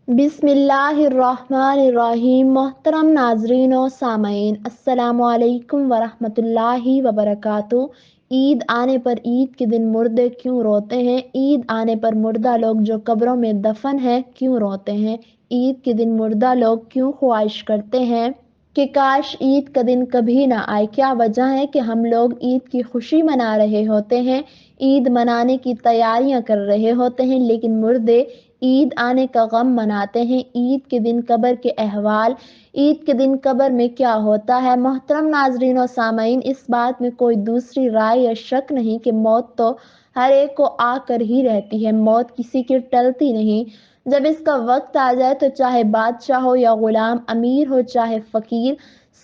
बिस्मिल्लाहिर्रहमानिर्रहीम। मोहतरम नाजरीन और सामईन, अस्सलामु अलैकुम वरहमतुल्लाहि वबरकातुहू। ईद आने पर ईद के दिन मुर्दे क्यों रोते हैं? ईद आने पर मुर्दा लोग जो कब्रों में दफन हैं क्यों रोते हैं? ईद के दिन मुर्दा लोग क्यों ख्वाहिश करते हैं कि काश ईद का दिन कभी ना आए? क्या वजह है कि हम लोग ईद की खुशी मना रहे होते हैं, ईद मनाने की तैयारियां कर रहे होते हैं, लेकिन मुर्दे ईद आने का गम मनाते हैं? ईद के दिन कब्र के अहवाल, ईद के दिन कब्र में क्या होता है? मोहतरम नाजरीन और सामईन, इस बात में कोई दूसरी राय या शक नहीं कि मौत तो हर एक को आकर ही रहती है। मौत किसी की टलती नहीं। जब इसका वक्त आ जाए तो चाहे बादशाह हो या गुलाम, अमीर हो चाहे फकीर,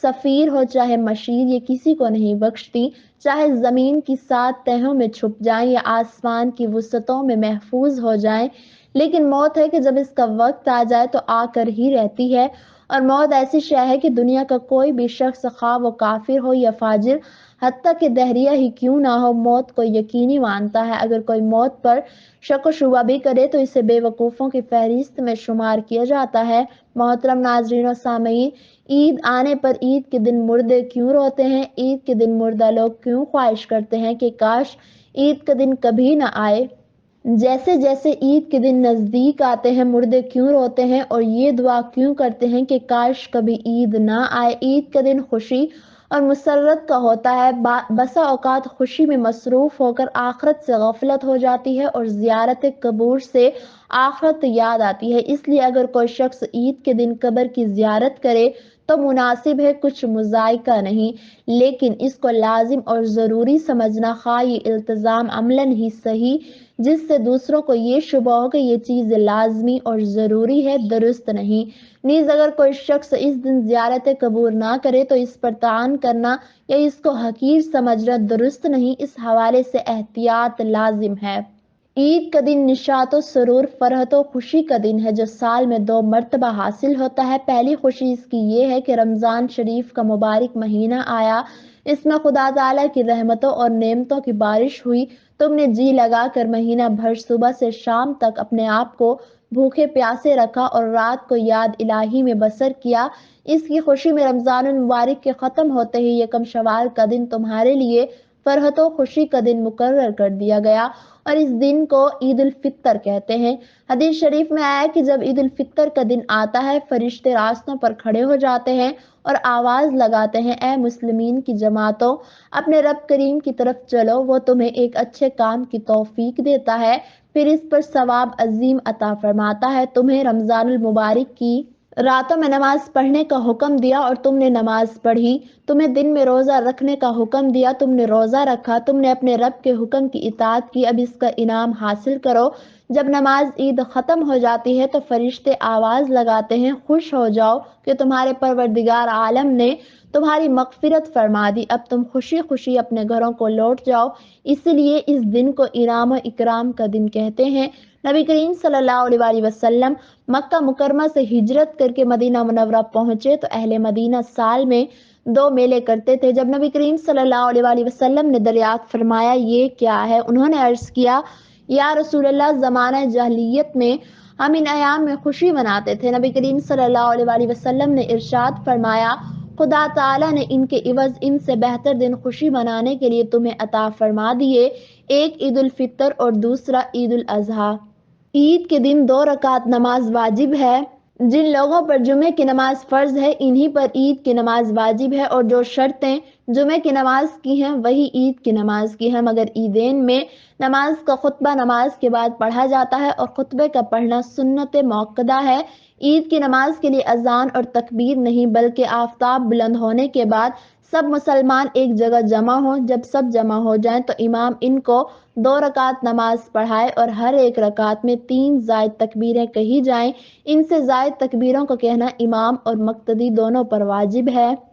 सफीर हो चाहे मशीर, ये किसी को नहीं बख्शती। चाहे जमीन की 7 तहों में छुप जाएं या आसमान की वसतों में महफूज हो जाएं, लेकिन मौत है कि जब इसका वक्त आ जाए तो आकर ही रहती है। और मौत ऐसी शय है कि दुनिया का कोई भी शख्स, खा वो काफिर हो या फाजिर, हत्ता कि दहरिया ही क्यों ना हो, मौत को यकीनी मानता है। अगर कोई मौत पर शक व शुबा भी करे तो इसे बेवकूफ़ों की फहरिस्त में शुमार किया जाता है। मोहतरम नाजरीन और सामईन, ईद आने पर ईद के दिन मुर्दे क्यों रोते हैं? ईद के दिन मुर्दा लोग क्यों ख्वाहिश करते हैं कि काश ईद का दिन कभी ना आए? जैसे जैसे ईद के दिन नजदीक आते हैं, मुर्दे क्यों रोते हैं और ये दुआ क्यों करते हैं कि काश कभी ईद ना आए? ईद का दिन खुशी और मुसर्रत का होता है। बसा औकात खुशी में मसरूफ होकर आखिरत से गफलत हो जाती है और जियारत कबूर से आखिरत याद आती है। इसलिए अगर कोई शख्स ईद के दिन कब्र की जियारत करे तो मुनासिब है, कुछ मुजायका नहीं, लेकिन इसको लाजिम और ज़रूरी समझना, खा ये इल्तिज़ाम अमलन ही सही जिससे दूसरों को ये शुबा हो कि ये चीज़ लाजमी और ज़रूरी है, दुरुस्त नहीं। नीज़ अगर कोई शख्स इस दिन ज़ियारत कबूर ना करे तो इस पर तान करना या इसको हकीर समझना दुरुस्त नहीं। इस हवाले से एहतियात लाजिम है। ईद का दिन निशात सरूर, फरहत खुशी का दिन है जो साल में 2 मरतबा हासिल होता है। पहली खुशी इसकी ये है कि रमज़ान शरीफ का मुबारक महीना आया, इसमें खुदा ताला की रहमतों और नेमतों की बारिश हुई। तुमने जी लगा कर महीना भर सुबह से शाम तक अपने आप को भूखे प्यासे रखा और रात को याद इलाही में बसर किया। इसकी खुशी में रमज़ानुल मुबारक के ख़त्म होते ही यकम शवाल का दिन तुम्हारे लिए फरहत खुशी का दिन मुकर्रर कर दिया गया और इस दिन को ईद उल फितर कहते हैं। हदीस शरीफ में आया कि जब ईद उल फितर का दिन आता है, फरिश्ते रास्तों पर खड़े हो जाते हैं और आवाज लगाते हैं, ए मुस्लिमीन की जमातों, अपने रब करीम की तरफ चलो, वो तुम्हें एक अच्छे काम की तौफीक देता है, फिर इस पर सवाब अजीम अता फरमाता है। तुम्हें रमजानुल मुबारक की रातों में नमाज पढ़ने का हुक्म दिया और तुमने नमाज पढ़ी। तुम्हें दिन में रोजा रखने का हुक्म दिया, तुमने रोजा रखा। तुमने अपने रब के हुक्म की इताअत की, अब इसका इनाम हासिल करो। जब नमाज ईद खत्म हो जाती है तो फरिश्ते आवाज लगाते हैं, खुश हो जाओ कि तुम्हारे परवरदिगार आलम ने तुम्हारी मगफिरत फरमा दी, अब तुम खुशी खुशी अपने घरों को लौट जाओ। इसलिए इस दिन को इनाम और इकराम का दिन कहते हैं। नबी करीम सल्लल्लाहु अलैहि वसल्लम मक्का मुकरमा से हिजरत करके मदीना मुनव्वरा पहुंचे तो अहले मदीना साल में 2 मेले करते थे। जब नबी करीम सल्लल्लाहु अलैहि वसल्लम ने दरियाफ्त फरमाया ये क्या है, उन्होंने अर्ज किया, या रसूलल्लाह, ज़माना जहलियत में हम इन अयाम में खुशी मनाते थे। नबी करीम सल्लल्लाहु अलैहि वसल्लम ने इरशाद फरमाया, खुदा ताला ने इनके इवज इनसे बेहतर दिन खुशी मनाने के लिए तुम्हें अता फरमा दिए, एक ईद उल फितर और दूसरा ईद उल अजहा। ईद के दिन 2 रकात नमाज वाजिब है। जिन लोगों पर जुमे की नमाज फर्ज है, इन्हीं पर ईद की नमाज वाजिब है और जो शर्तें जुमे की नमाज की हैं वही ईद की नमाज की हैं। मगर ईदेन में नमाज का खुतबा नमाज के बाद पढ़ा जाता है और खुतबे का पढ़ना सुन्नत मौक़दा है। ईद की नमाज के लिए अजान और तकबीर नहीं, बल्कि आफताब बुलंद होने के बाद सब मुसलमान एक जगह जमा हो। जब सब जमा हो जाएं तो इमाम इनको 2 रकात नमाज पढ़ाए और हर एक रकात में 3 जायद तकबीरें कही जाएं। इनसे जायद तकबीरों को कहना इमाम और मुक्तदी दोनों पर वाजिब है।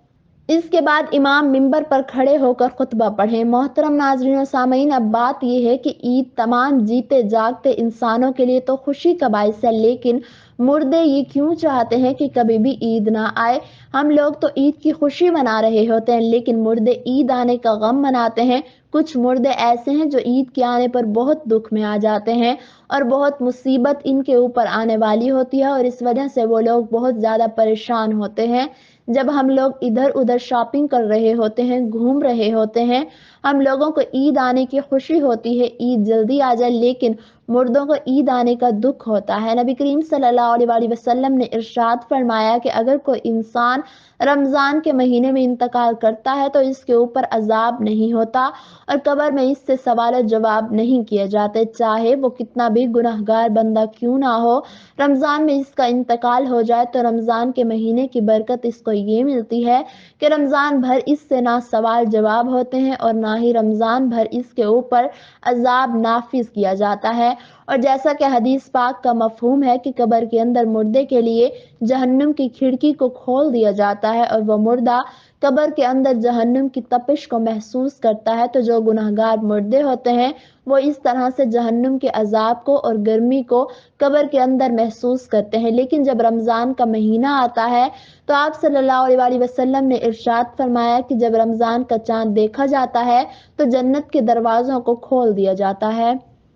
इसके बाद इमाम मिंबर पर खड़े होकर खुतबा पढ़े। मोहतरम नाज़रीन और सामईन, अब बात यह है कि ईद तमाम जीते जागते इंसानों के लिए तो खुशी का बाइस है, लेकिन मुर्दे ये क्यों चाहते हैं कि कभी भी ईद ना आए? हम लोग तो ईद की खुशी मना रहे होते हैं, लेकिन मुर्दे ईद आने का गम मनाते हैं। کچھ مردے ایسے ہیں جو عید کے آنے پر بہت دکھ میں آ جاتے ہیں اور بہت مصیبت ان کے اوپر آنے والی ہوتی ہے اور اس وجہ سے وہ لوگ بہت زیادہ پریشان ہوتے ہیں۔ جب ہم لوگ ادھر ادھر شاپنگ کر رہے ہوتے ہیں، گھوم رہے ہوتے ہیں، ہم لوگوں کو عید آنے کی خوشی ہوتی ہے، عید جلدی آ جائے، لیکن مردوں کو عید آنے کا دکھ ہوتا ہے۔ نبی کریم صلی اللہ علیہ وآلہ وسلم نے ارشاد فرمایا کہ اگر کوئی انسان رمضان کے مہینے میں انتقال کرتا ہے تو اس کے اوپر عذاب نہیں ہوتا اور قبر میں اس سے سوال و جواب نہیں کیے جاتے، چاہے وہ کتنا بھی گناہگار بندہ کیوں نہ ہو۔ رمضان میں اس کا انتقال ہو جائے تو رمضان کے مہینے کی برکت اس کو یہ ملتی ہے کہ رمضان بھر اس سے نہ سوال جواب ہوتے ہیں اور نہ ہی رمضان بھر اس کے اوپر عذاب نافذ کیا جاتا ہے۔ اور جیسا کہ حدیث پاک کا مفہوم ہے کہ قبر کے اندر مردے کے لیے جہنم کی کھڑکی کو کھول دیا جاتا ہے اور وہ مردہ قبر کے اندر جہنم کی تپش کو محسوس کرتا ہے، تو جو گناہگار مردے ہوتے ہیں وہ اس طرح سے جہنم کے عذاب کو اور گرمی کو قبر کے اندر محسوس کرتے ہیں۔ لیکن جب رمضان کا مہینہ آتا ہے تو آپ صلی اللہ علیہ وآلہ وسلم نے ارشاد فرمایا کہ جب رمضان کا چاند دیکھا جاتا ہے تو جنت کے دروازوں کو کھول دیا جاتا ہے،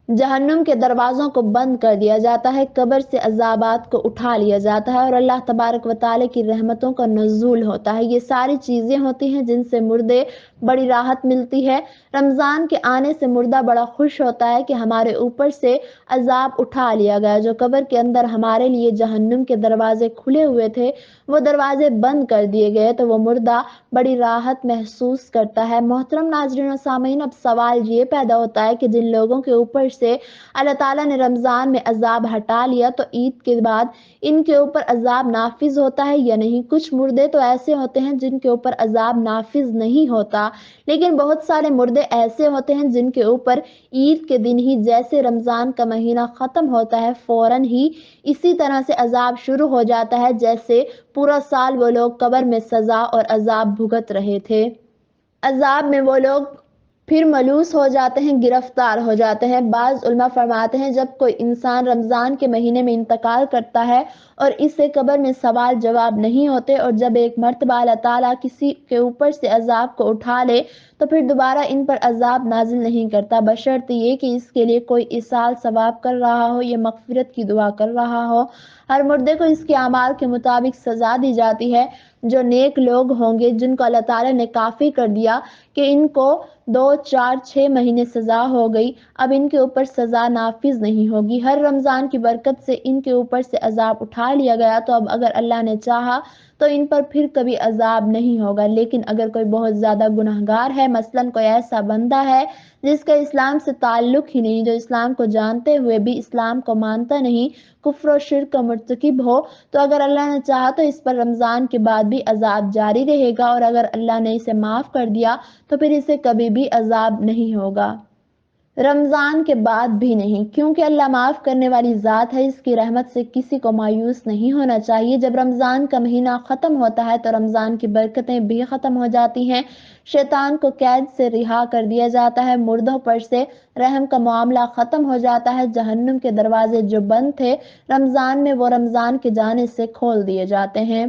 جہنم کے دروازوں کو بند کر دیا جاتا ہے، قبر سے عذابات کو اٹھا لیا جاتا ہے اور اللہ تبارک و تعالی کی رحمتوں کا نزول ہوتا ہے۔ یہ ساری چیزیں ہوتی ہیں جن سے مردے بڑی راحت ملتی ہے۔ رمضان کے آنے سے مردہ بڑا خوش ہوتا ہے کہ ہمارے اوپر سے عذاب اٹھا لیا گیا، جو قبر کے اندر ہمارے لیے جہنم کے دروازے کھلے ہوئے تھے وہ دروازے بند کر دیے گئے، تو وہ مردہ بڑی راحت محسوس کرتا ہے۔ محترم ناظرین و سامعین، اب سوال یہ پیدا ہوتا ہے کہ جن لوگوں کے اوپر سے اللہ تعالیٰ نے رمضان میں عذاب ہٹا لیا تو عید کے بعد ان کے اوپر عذاب نافذ ہوتا ہے یا نہیں؟ کچھ مردے تو ایسے ہوتے ہیں جن کے اوپر عذاب نافذ نہیں ہوتا، لیکن بہت سارے مردے ایسے ہوتے ہیں جن کے اوپر عید کے دن ہی جیسے رمضان کا مہینہ ختم ہوتا ہے فوراً ہی اسی طرح سے عذاب شروع ہو جاتا ہے جیسے پورا سال وہ لوگ قبر میں سزا اور عذاب بھگت رہے تھے۔ عذاب میں وہ لوگ پھر ملوث ہو جاتے ہیں، گرفتار ہو جاتے ہیں۔ بعض علماء فرماتے ہیں جب کوئی انسان رمضان کے مہینے میں انتقال کرتا ہے اور اس سے قبر میں سوال جواب نہیں ہوتے اور جب ایک مرتبہ اللہ تعالیٰ کسی کے اوپر سے عذاب کو اٹھا لے تو پھر دوبارہ ان پر عذاب نازل نہیں کرتا، بشرط یہ کہ اس کے لیے کوئی ایصال ثواب کر رہا ہو یا مغفرت کی دعا کر رہا ہو۔ ہر مردے کو اس کے اعمال کے مطابق سزا دی جاتی ہے۔ جو نیک لوگ ہوں گے جن کو اللہ تعالیٰ نے کافی کر دیا کہ ان کو 2، 4، 6 مہینے سزا ہو گئی، اب ان کے اوپر سزا نافذ نہیں ہوگی۔ ہر رمضان کی برکت سے ان کے اوپر سے عذاب اٹھا لیا گیا، تو اب اگر اللہ نے چاہا تو ان پر پھر کبھی عذاب نہیں ہوگا۔ لیکن اگر کوئی بہت زیادہ گناہگار ہے، مثلاً کوئی ایسا بندہ ہے جس کا اسلام سے تعلق ہی نہیں، جو اسلام کو جانتے ہوئے بھی اسلام کو مانتا نہیں، کفر و شرک کا مرتکب ہو، تو اگر اللہ نے چاہا تو اس پر رمضان کے بعد بھی عذاب جاری رہے گا اور اگر اللہ نے اسے معاف کر دیا تو پھر اسے کبھی بھی عذاب نہیں ہوگا، رمضان کے بعد بھی نہیں، کیونکہ اللہ معاف کرنے والی ذات ہے، اس کی رحمت سے کسی کو مایوس نہیں ہونا چاہیے۔ جب رمضان کا مہینہ ختم ہوتا ہے تو رمضان کی برکتیں بھی ختم ہو جاتی ہیں، شیطان کو قید سے رہا کر دیا جاتا ہے، مردوں پر سے رحم کا معاملہ ختم ہو جاتا ہے، جہنم کے دروازے جو بند تھے رمضان میں وہ رمضان کے جانے سے کھول دیے جاتے ہیں۔